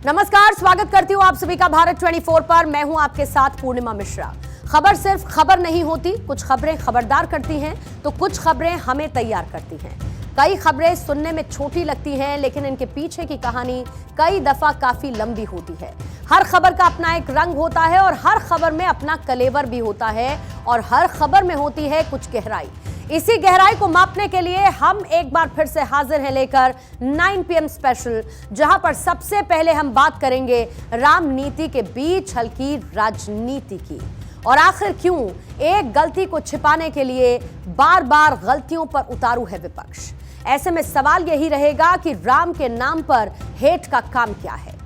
नमस्कार, स्वागत करती हूँ आप सभी का भारत 24 पर। मैं हूँ आपके साथ पूर्णिमा मिश्रा। खबर सिर्फ खबर नहीं होती, कुछ खबरें खबरदार करती हैं तो कुछ खबरें हमें तैयार करती हैं। कई खबरें सुनने में छोटी लगती हैं, लेकिन इनके पीछे की कहानी कई दफा काफी लंबी होती है। हर खबर का अपना एक रंग होता है और हर खबर में अपना कलेवर भी होता है और हर खबर में होती है कुछ गहराई। इसी गहराई को मापने के लिए हम एक बार फिर से हाजिर हैं लेकर 9 PM स्पेशल, जहां पर सबसे पहले हम बात करेंगे राम नीति के बीच हल्की राजनीति की और आखिर क्यों एक गलती को छिपाने के लिए बार बार गलतियों पर उतारू है विपक्ष। ऐसे में सवाल यही रहेगा कि राम के नाम पर हेट का काम क्या है।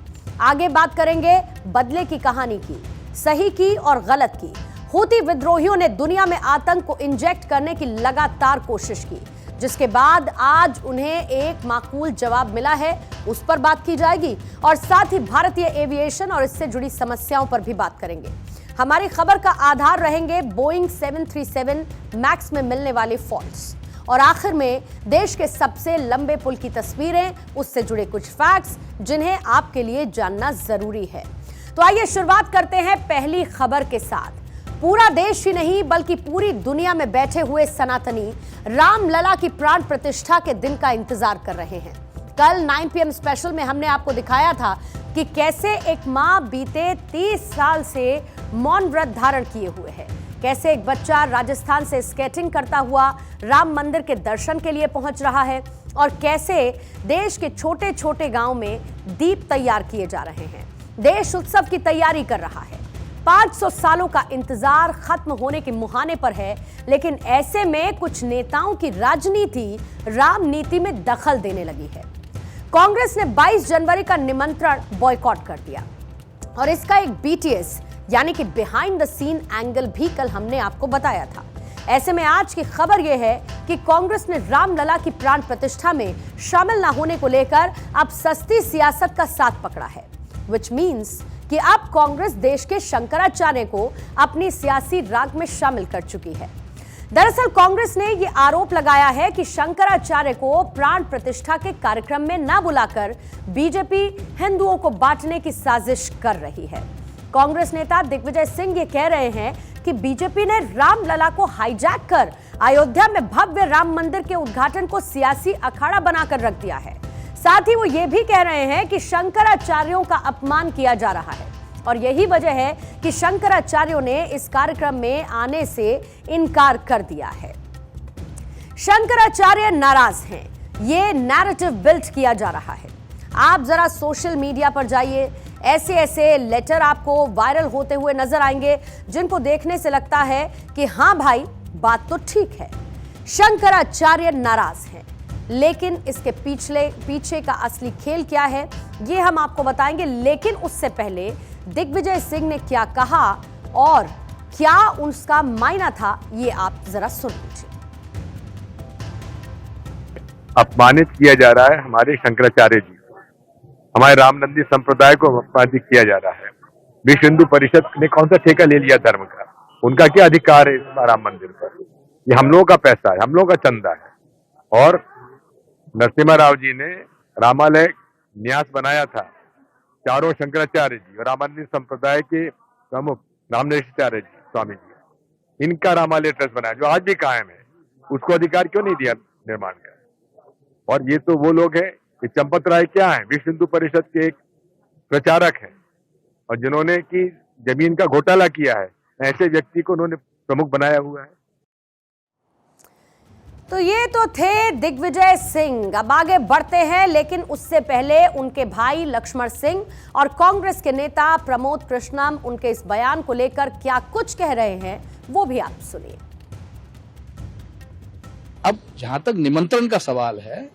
आगे बात करेंगे बदले की कहानी की, सही की और गलत की। हूती विद्रोहियों ने दुनिया में आतंक को इंजेक्ट करने की लगातार कोशिश की, जिसके बाद आज उन्हें एक माकूल जवाब मिला है, उस पर बात की जाएगी और साथ ही भारतीय एविएशन और इससे जुड़ी समस्याओं पर भी बात करेंगे। हमारी खबर का आधार रहेंगे बोइंग 737 मैक्स में मिलने वाले फॉल्ट्स और आखिर में देश के सबसे लंबे पुल की तस्वीरें, उससे जुड़े कुछ फैक्ट्स जिन्हें आपके लिए जानना जरूरी है। तो आइए शुरुआत करते हैं पहली खबर के साथ। पूरा देश ही नहीं बल्कि पूरी दुनिया में बैठे हुए सनातनी रामलला की प्राण प्रतिष्ठा के दिन का इंतजार कर रहे हैं। कल 9 PM स्पेशल में हमने आपको दिखाया था कि कैसे एक मां बीते 30 साल से मौन व्रत धारण किए हुए है, कैसे एक बच्चा राजस्थान से स्केटिंग करता हुआ राम मंदिर के दर्शन के लिए पहुंच रहा है और कैसे देश के छोटे छोटे गांव में दीप तैयार किए जा रहे हैं। देश उत्सव की तैयारी कर रहा है। 500 सालों का इंतजार खत्म होने के मुहाने पर है, लेकिन ऐसे में कुछ नेताओं की राजनीति राम नीति में दखल देने लगी है। कांग्रेस ने 22 जनवरी का निमंत्रण बॉयकॉट कर दिया और इसका एक BTS यानी कि बिहाइंड द सीन एंगल भी कल हमने आपको बताया था। ऐसे में आज की खबर यह है कि कांग्रेस ने रामलला की प्राण प्रतिष्ठा में शामिल न होने को लेकर अब सस्ती सियासत का साथ पकड़ा है, विच मीन्स कि अब कांग्रेस देश के शंकराचार्य को अपनी सियासी राग में शामिल कर चुकी है। दरअसल कांग्रेस ने यह आरोप लगाया है कि शंकराचार्य को प्राण प्रतिष्ठा के कार्यक्रम में न बुलाकर बीजेपी हिंदुओं को बांटने की साजिश कर रही है। कांग्रेस नेता दिग्विजय सिंह ये कह रहे हैं कि बीजेपी ने रामलला को हाईजैक कर अयोध्या में भव्य राम मंदिर के उद्घाटन को सियासी अखाड़ा बनाकर रख दिया है। साथ ही वो ये भी कह रहे हैं कि शंकराचार्यों का अपमान किया जा रहा है और यही वजह है कि शंकराचार्यों ने इस कार्यक्रम में आने से इनकार कर दिया है। शंकराचार्य नाराज हैं, ये नैरेटिव बिल्ड किया जा रहा है। आप जरा सोशल मीडिया पर जाइए, ऐसे ऐसे लेटर आपको वायरल होते हुए नजर आएंगे जिनको देखने से लगता है कि हाँ भाई बात तो ठीक है, शंकराचार्य नाराज हैं। लेकिन इसके पीछे का असली खेल क्या है ये हम आपको बताएंगे, लेकिन उससे पहले दिग्विजय सिंह ने क्या कहा और क्या उसका मायना था ये आप जरा सुन लीजिए। अपमानित किया जा रहा है हमारे शंकराचार्य जी को, हमारे रामनंदी संप्रदाय को अपमानित किया जा रहा है। विश्व हिंदू परिषद ने कौन सा ठेका ले लिया धर्म का? उनका क्या अधिकार है इस राम मंदिर पर? ये हम लोगों का पैसा है, हम लोगों का चंदा है। और नरसिम्हा राव जी ने रामालय न्यास बनाया था, चारों शंकराचार्य जी और रामानंदी संप्रदाय के प्रमुख रामनेश्वराचार्य जी स्वामी जी, इनका रामालय ट्रस्ट बनाया जो आज भी कायम है। उसको अधिकार क्यों नहीं दिया निर्माण का? और ये तो वो लोग हैं, ये चंपत राय क्या है, विश्व हिंदू परिषद के एक प्रचारक हैं और जिन्होंने की जमीन का घोटाला किया है, ऐसे व्यक्ति को उन्होंने प्रमुख बनाया हुआ है। तो ये तो थे दिग्विजय सिंह। अब आगे बढ़ते हैं, लेकिन उससे पहले उनके भाई लक्ष्मण सिंह और कांग्रेस के नेता प्रमोद कृष्णम उनके इस बयान को लेकर क्या कुछ कह रहे हैं वो भी आप सुनिए। अब जहां तक निमंत्रण का सवाल है,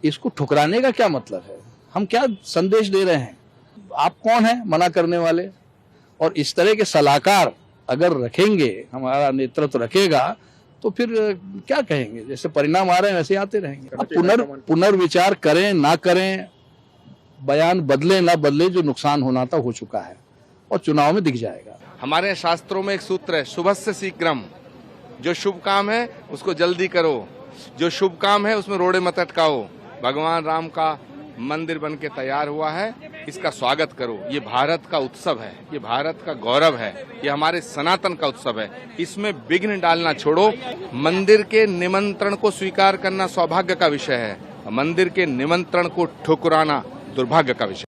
इसको ठुकराने का क्या मतलब है? हम क्या संदेश दे रहे हैं? आप कौन है मना करने वाले? और इस तरह के सलाहकार अगर रखेंगे, हमारा नेतृत्व रखेगा, तो फिर क्या कहेंगे? जैसे परिणाम आ रहे हैं वैसे आते रहेंगे। पुनर्विचार करें ना करें, बयान बदले ना बदले, जो नुकसान होना था हो चुका है और चुनाव में दिख जाएगा। हमारे शास्त्रों में एक सूत्र है, शुभस्य शीघ्रम। जो शुभ काम है उसको जल्दी करो, जो शुभ काम है उसमें रोड़े मत अटकाओ। भगवान राम का मंदिर बन के तैयार हुआ है। इसका स्वागत करो। ये भारत का उत्सव है, ये भारत का गौरव है, ये हमारे सनातन का उत्सव है। इसमें विघ्न डालना छोड़ो। मंदिर के निमंत्रण को स्वीकार करना सौभाग्य का विषय है, मंदिर के निमंत्रण को ठुकराना दुर्भाग्य का विषय।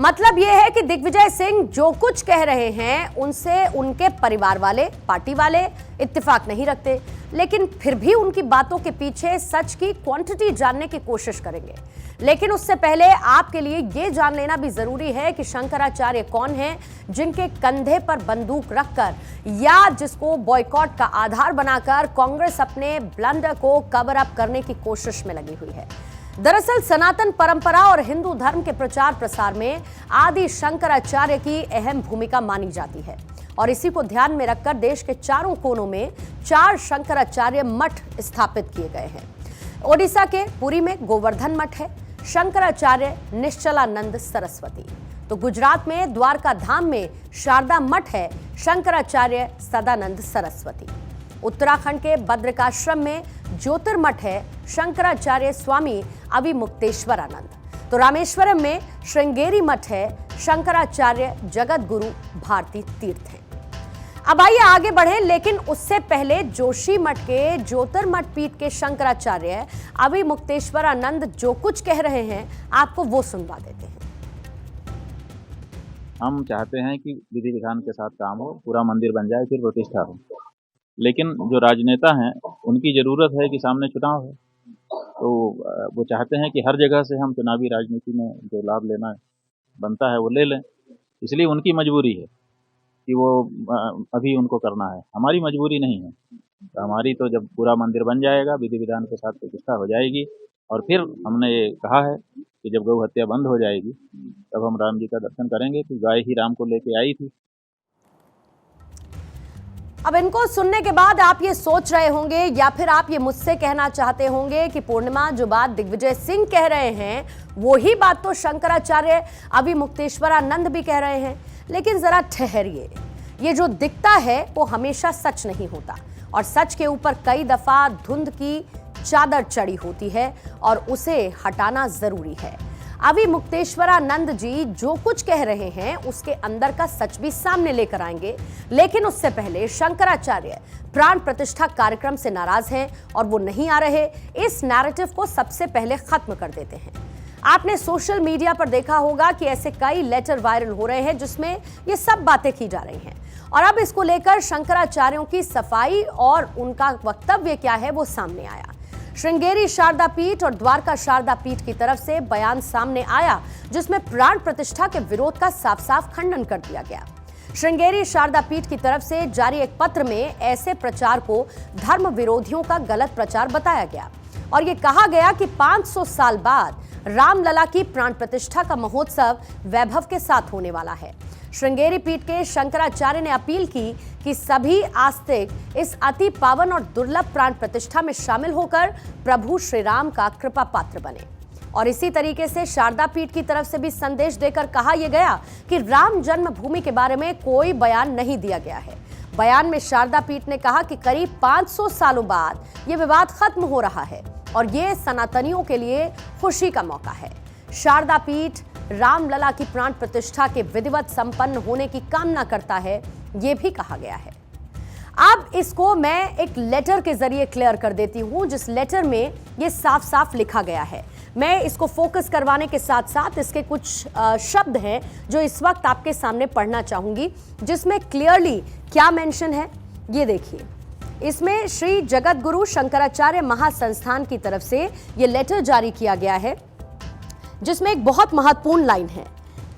मतलब यह है कि दिग्विजय सिंह जो कुछ कह रहे हैं उनसे उनके परिवार वाले, पार्टी वाले इत्तेफाक नहीं रखते, लेकिन फिर भी उनकी बातों के पीछे सच की क्वांटिटी जानने की कोशिश करेंगे। लेकिन उससे पहले आपके लिए यह जान लेना भी जरूरी है कि शंकराचार्य कौन हैं, जिनके कंधे पर बंदूक रखकर या जिसको बॉयकॉट का आधार बनाकर कांग्रेस अपने ब्लंडर को कवर अप करने की कोशिश में लगी हुई है। दरअसल सनातन परंपरा और हिंदू धर्म के प्रचार प्रसार में आदि शंकराचार्य की अहम भूमिका मानी जाती है और इसी को ध्यान में रखकर देश के चारों कोनों में 4 शंकराचार्य मठ स्थापित किए गए हैं। ओडिशा के पुरी में गोवर्धन मठ है, शंकराचार्य निश्चलानंद सरस्वती। तो गुजरात में द्वारका धाम में शारदा मठ है, शंकराचार्य सदानंद सरस्वती। उत्तराखंड के बद्रिकाश्रम में ज्योतिर्मठ है, शंकराचार्य स्वामी अविमुक्तेश्वरानंद। तो रामेश्वरम में श्रृंगेरी मठ है, शंकराचार्य जगत गुरु भारती तीर्थ है। अब आइए आगे बढ़े, लेकिन उससे पहले जोशी मठ के ज्योतिर्मठ पीठ के शंकराचार्य अविमुक्तेश्वरानंद जो कुछ कह रहे हैं आपको वो सुनवा देते हैं। हम चाहते हैं कि विधि विधान के साथ काम हो, पूरा मंदिर बन जाए, फिर प्रतिष्ठा हो। लेकिन जो राजनेता हैं उनकी ज़रूरत है कि सामने चुनाव है, तो वो चाहते हैं कि हर जगह से हम चुनावी राजनीति में जो लाभ लेना बनता है वो ले लें। इसलिए उनकी मजबूरी है कि वो अभी उनको करना है, हमारी मजबूरी नहीं है। तो हमारी तो जब पूरा मंदिर बन जाएगा, विधि विधान के साथ प्रतिष्ठा हो जाएगी और फिर हमने ये कहा है कि जब गौ हत्या बंद हो जाएगी तब हम राम जी का दर्शन करेंगे कि गाय ही राम को लेके आई थी। अब इनको सुनने के बाद आप ये सोच रहे होंगे या फिर आप ये मुझसे कहना चाहते होंगे कि पूर्णिमा जो बात दिग्विजय सिंह कह रहे हैं वो ही बात तो शंकराचार्य अविमुक्तेश्वरानंद भी कह रहे हैं। लेकिन जरा ठहरिए, ये जो दिखता है वो हमेशा सच नहीं होता और सच के ऊपर कई दफा धुंध की चादर चढ़ी होती है और उसे हटाना जरूरी है। अविमुक्तेश्वरानंद जी जो कुछ कह रहे हैं उसके अंदर का सच भी सामने लेकर आएंगे, लेकिन उससे पहले शंकराचार्य प्राण प्रतिष्ठा कार्यक्रम से नाराज हैं और वो नहीं आ रहे। इस नैरेटिव को सबसे पहले खत्म कर देते हैं। आपने सोशल मीडिया पर देखा होगा कि ऐसे कई लेटर वायरल हो रहे हैं जिसमें ये सब बातें की जा रही हैं और अब इसको लेकर शंकराचार्यों की सफाई और उनका वक्तव्य क्या है वो सामने आया। श्रृंगेरी शारदा पीठ और द्वारका शारदा पीठ की तरफ से बयान सामने आया जिसमें प्राण प्रतिष्ठा के विरोध का साफ साफ खंडन कर दिया गया। श्रृंगेरी शारदा पीठ की तरफ से जारी एक पत्र में ऐसे प्रचार को धर्म विरोधियों का गलत प्रचार बताया गया और ये कहा गया कि 500 साल बाद रामलला की प्राण प्रतिष्ठा का महोत्सव वैभव के साथ होने वाला है। श्रृंगेरी पीठ के शंकराचार्य ने अपील की कि सभी आस्तिक इस अति पावन और दुर्लभ प्राण प्रतिष्ठा में शामिल होकर प्रभु श्री राम का कृपा पात्र बने। और इसी तरीके से शारदा पीठ की तरफ से भी संदेश देकर कहा यह गया कि राम जन्मभूमि के बारे में कोई बयान नहीं दिया गया है। बयान में शारदा पीठ ने कहा कि करीब 500 सालों बाद यह विवाद खत्म हो रहा है और ये सनातनियों के लिए खुशी का मौका है। शारदा पीठ रामलला की प्राण प्रतिष्ठा के विधिवत संपन्न होने की कामना करता है, ये भी कहा गया है। अब इसको मैं एक लेटर के जरिए क्लियर कर देती हूं, जिस लेटर में ये साफ साफ लिखा गया है। मैं इसको फोकस करवाने के साथ साथ इसके कुछ शब्द हैं जो इस वक्त आपके सामने पढ़ना चाहूंगी, जिसमें क्लियरली क्या मेंशन है ये देखिए। इसमें श्री जगत गुरु शंकराचार्य महासंस्थान की तरफ से ये लेटर जारी किया गया है, जिसमें एक बहुत महत्वपूर्ण लाइन है।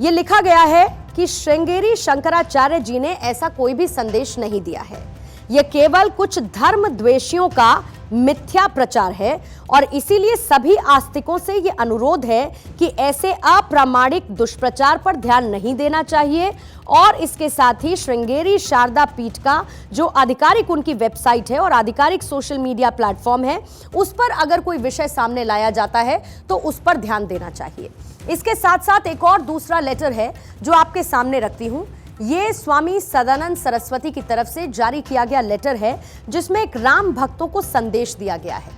ये लिखा गया है कि श्रृंगेरी शंकराचार्य जी ने ऐसा कोई भी संदेश नहीं दिया है, यह केवल कुछ धर्म द्वेषियों का मिथ्या प्रचार है और इसीलिए सभी आस्तिकों से यह अनुरोध है कि ऐसे अप्रामाणिक दुष्प्रचार पर ध्यान नहीं देना चाहिए। और इसके साथ ही श्रृंगेरी शारदा पीठ का जो आधिकारिक उनकी वेबसाइट है और आधिकारिक सोशल मीडिया प्लेटफॉर्म है, उस पर अगर कोई विषय सामने लाया जाता है तो उस पर ध्यान देना चाहिए। इसके साथ साथ एक और दूसरा लेटर है जो आपके सामने रखती हूं। ये स्वामी सदानंद सरस्वती की तरफ से जारी किया गया लेटर है, जिसमें एक राम भक्तों को संदेश दिया गया है।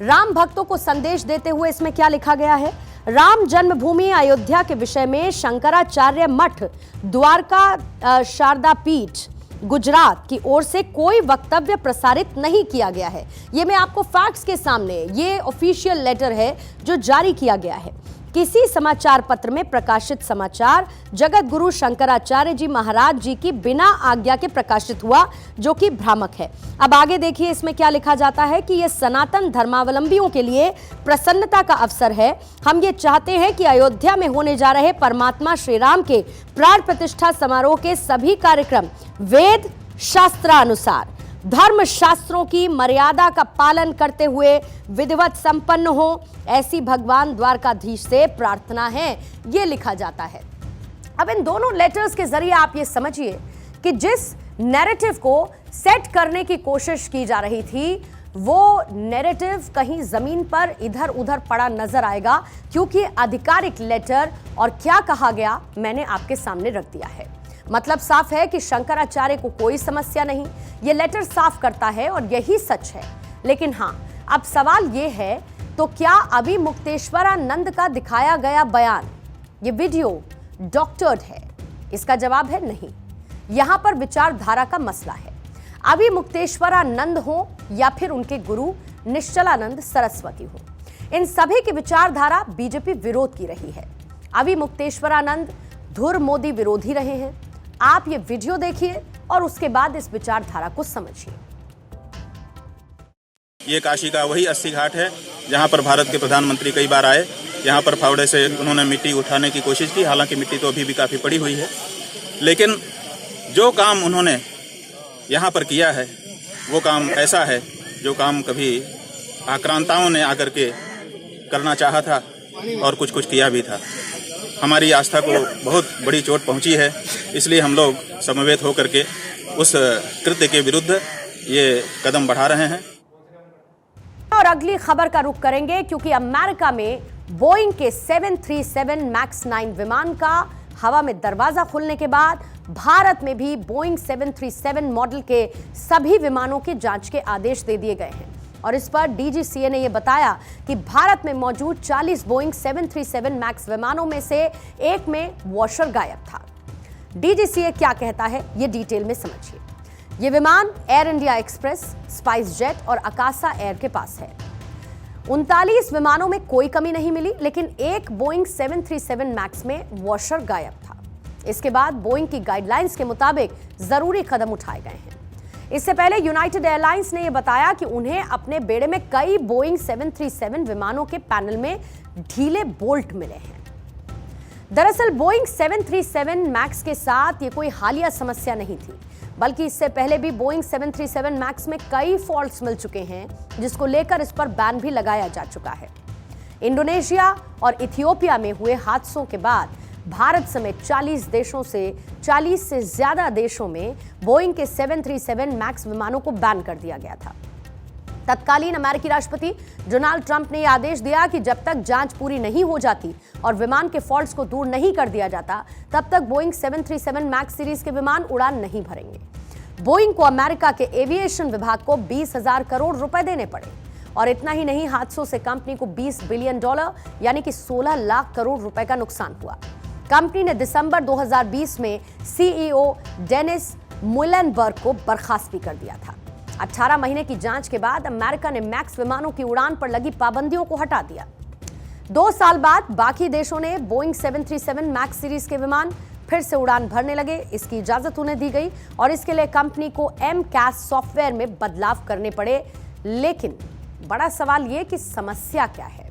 राम भक्तों को संदेश देते हुए इसमें क्या लिखा गया है? राम जन्मभूमि अयोध्या के विषय में शंकराचार्य मठ द्वारका शारदा पीठ गुजरात की ओर से कोई वक्तव्य प्रसारित नहीं किया गया है। ये मैं आपको फैक्ट्स के सामने, ये ऑफिशियल लेटर है जो जारी किया गया है। किसी समाचार पत्र में प्रकाशित समाचार जगत गुरु शंकराचार्य जी महाराज जी की बिना आज्ञा के प्रकाशित हुआ, जो कि भ्रामक है। अब आगे देखिए इसमें क्या लिखा जाता है कि यह सनातन धर्मावलंबियों के लिए प्रसन्नता का अवसर है। हम ये चाहते हैं कि अयोध्या में होने जा रहे परमात्मा श्री राम के प्राण प्रतिष्ठा समारोह के सभी कार्यक्रम वेद शास्त्रानुसार धर्म शास्त्रों की मर्यादा का पालन करते हुए विधिवत संपन्न हो, ऐसी भगवान द्वारकाधीश से प्रार्थना है, ये लिखा जाता है। अब इन दोनों लेटर्स के जरिए आप ये समझिए कि जिस नैरेटिव को सेट करने की कोशिश की जा रही थी, वो नैरेटिव कहीं जमीन पर इधर उधर पड़ा नजर आएगा, क्योंकि आधिकारिक लेटर और क्या कहा गया मैंने आपके सामने रख दिया है। मतलब साफ है कि शंकराचार्य को कोई समस्या नहीं, ये लेटर साफ करता है और यही सच है। लेकिन हाँ, अब सवाल ये है, तो क्या अभी मुक्तेश्वरानंद का दिखाया गया बयान, ये वीडियो डॉक्टर्ड है? इसका जवाब है नहीं। यहां पर विचारधारा का मसला है। अभी मुक्तेश्वरानंद हो या फिर उनके गुरु निश्चलानंद सरस्वती हो, इन सभी की विचारधारा बीजेपी विरोध की रही है। अभी मुक्तेश्वरानंद धुर मोदी विरोधी रहे हैं। आप ये वीडियो देखिए और उसके बाद इस विचारधारा को समझिए। ये काशी का वही 80 घाट है जहां पर भारत के प्रधानमंत्री कई बार आए। यहां पर फावड़े से उन्होंने मिट्टी उठाने की कोशिश की, हालांकि मिट्टी तो अभी भी काफ़ी पड़ी हुई है। लेकिन जो काम उन्होंने यहां पर किया है वो काम ऐसा है जो काम कभी आक्रांताओं ने आकर के करना चाहा था और कुछ कुछ किया भी था। हमारी आस्था को बहुत बड़ी चोट पहुंची है, इसलिए हम लोग समवेत होकर के उस कृत्य के विरुद्ध ये कदम बढ़ा रहे हैं। और अगली खबर का रुख करेंगे, क्योंकि अमेरिका में बोइंग के 737 मैक्स 9 विमान का हवा में दरवाजा खुलने के बाद भारत में भी बोइंग 737 मॉडल के सभी विमानों की जांच के आदेश दे दिए गए हैं। और इस पर डीजीसीए ने यह बताया कि भारत में मौजूद 40 बोइंग 737 मैक्स विमानों में से एक में वॉशर गायब था। डीजीसीए क्या कहता है, ये डिटेल में समझिए। ये विमान air India express, spice jet और अकासा एयर के पास है। 39 विमानों में कोई कमी नहीं मिली, लेकिन एक बोइंग 737 मैक्स में वॉशर गायब था। इसके बाद बोइंग की गाइडलाइंस के मुताबिक जरूरी कदम उठाए गए हैं। इससे पहले यूनाइटेड एयरलाइंस ने यह बताया कि उन्हें अपने बेड़े में कई बोइंग 737 विमानों के पैनल में ढीले बोल्ट मिले हैं। दरअसल बोइंग 737 मैक्स के साथ ये कोई हालिया समस्या नहीं थी, बल्कि इससे पहले भी बोइंग 737 मैक्स में कई फॉल्ट्स मिल चुके हैं, जिसको लेकर इस पर बैन भी लगाया जा चुका है। इंडोनेशिया और इथियोपिया में हुए हादसों के बाद भारत समेत 40 से ज्यादा देशों में बोइंग के 737 मैक्स विमानों को बैन कर दिया गया था। तत्कालीन अमेरिकी राष्ट्रपति डोनाल्ड ट्रंप ने यह आदेश दिया कि जब तक जांच पूरी नहीं हो जाती और विमान के फॉल्ट्स को दूर नहीं कर दिया जाता, तब तक बोइंग 737 मैक्स सीरीज के विमान उड़ान नहीं भरेंगे। बोइंग को अमेरिका के एविएशन विभाग को 20,000 करोड़ रुपए देने पड़े। और इतना ही नहीं, हादसों से कंपनी को $20 बिलियन यानी कि 16 लाख करोड़ रुपए का नुकसान हुआ। कंपनी ने दिसंबर 2020 में सीईओ डेनिस मुइलेनबर्ग को बर्खास्त भी कर दिया था। 18 महीने की जांच के बाद अमेरिका ने मैक्स विमानों की उड़ान पर लगी पाबंदियों को हटा दिया। 2 साल बाद बाकी देशों ने बोइंग 737 मैक्स सीरीज के विमान फिर से उड़ान भरने लगे। इसकी इजाजत उन्हें दी गई और इसके लिए कंपनी को MCAS सॉफ्टवेयर में बदलाव करने पड़े। लेकिन बड़ा सवाल यह कि समस्या क्या है?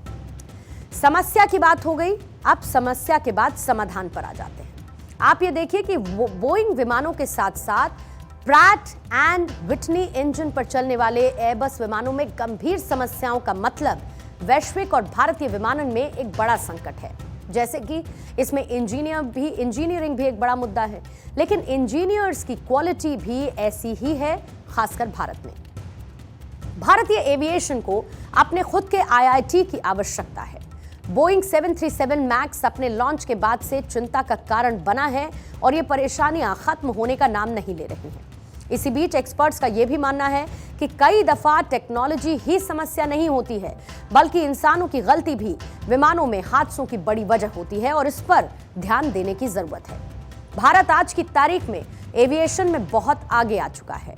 समस्या की बात हो गई, अब समस्या के बाद समाधान पर आ जाते हैं। आप ये देखिए कि बोइंग विमानों के साथ साथ प्रैट एंड विटनी इंजन पर चलने वाले एयरबस विमानों में गंभीर समस्याओं का मतलब वैश्विक और भारतीय विमानन में एक बड़ा संकट है। जैसे कि इसमें इंजीनियरिंग भी एक बड़ा मुद्दा है, लेकिन इंजीनियर्स की क्वालिटी भी ऐसी ही है, खासकर भारत में। भारतीय एविएशन को अपने खुद के IIT की आवश्यकता है। बोइंग 737 मैक्स अपने लॉन्च के बाद से चिंता का कारण बना है और ये परेशानियां खत्म होने का नाम नहीं ले रही हैं। इसी बीच एक्सपर्ट्स का यह भी मानना है कि कई दफा टेक्नोलॉजी ही समस्या नहीं होती है, बल्कि इंसानों की गलती भी विमानों में हादसों की बड़ी वजह होती है और इस पर ध्यान देने की जरूरत है। भारत आज की तारीख में एविएशन में बहुत आगे आ चुका है।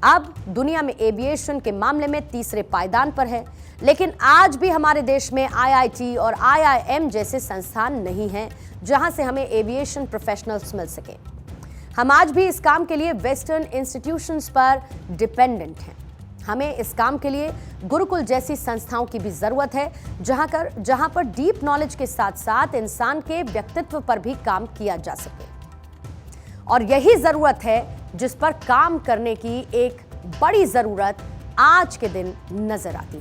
अब दुनिया में एविएशन के मामले में तीसरे पायदान पर है, लेकिन आज भी हमारे देश में IIT और IIM जैसे संस्थान नहीं हैं जहां से हमें एविएशन प्रोफेशनल्स मिल सके। हम आज भी इस काम के लिए वेस्टर्न इंस्टीट्यूशंस पर डिपेंडेंट हैं। हमें इस काम के लिए गुरुकुल जैसी संस्थाओं की भी जरूरत है, जहां पर डीप नॉलेज के साथ साथ इंसान के व्यक्तित्व पर भी काम किया जा सके। और यही जरूरत है जिस पर काम करने की एक बड़ी जरूरत आज के दिन नजर आती है।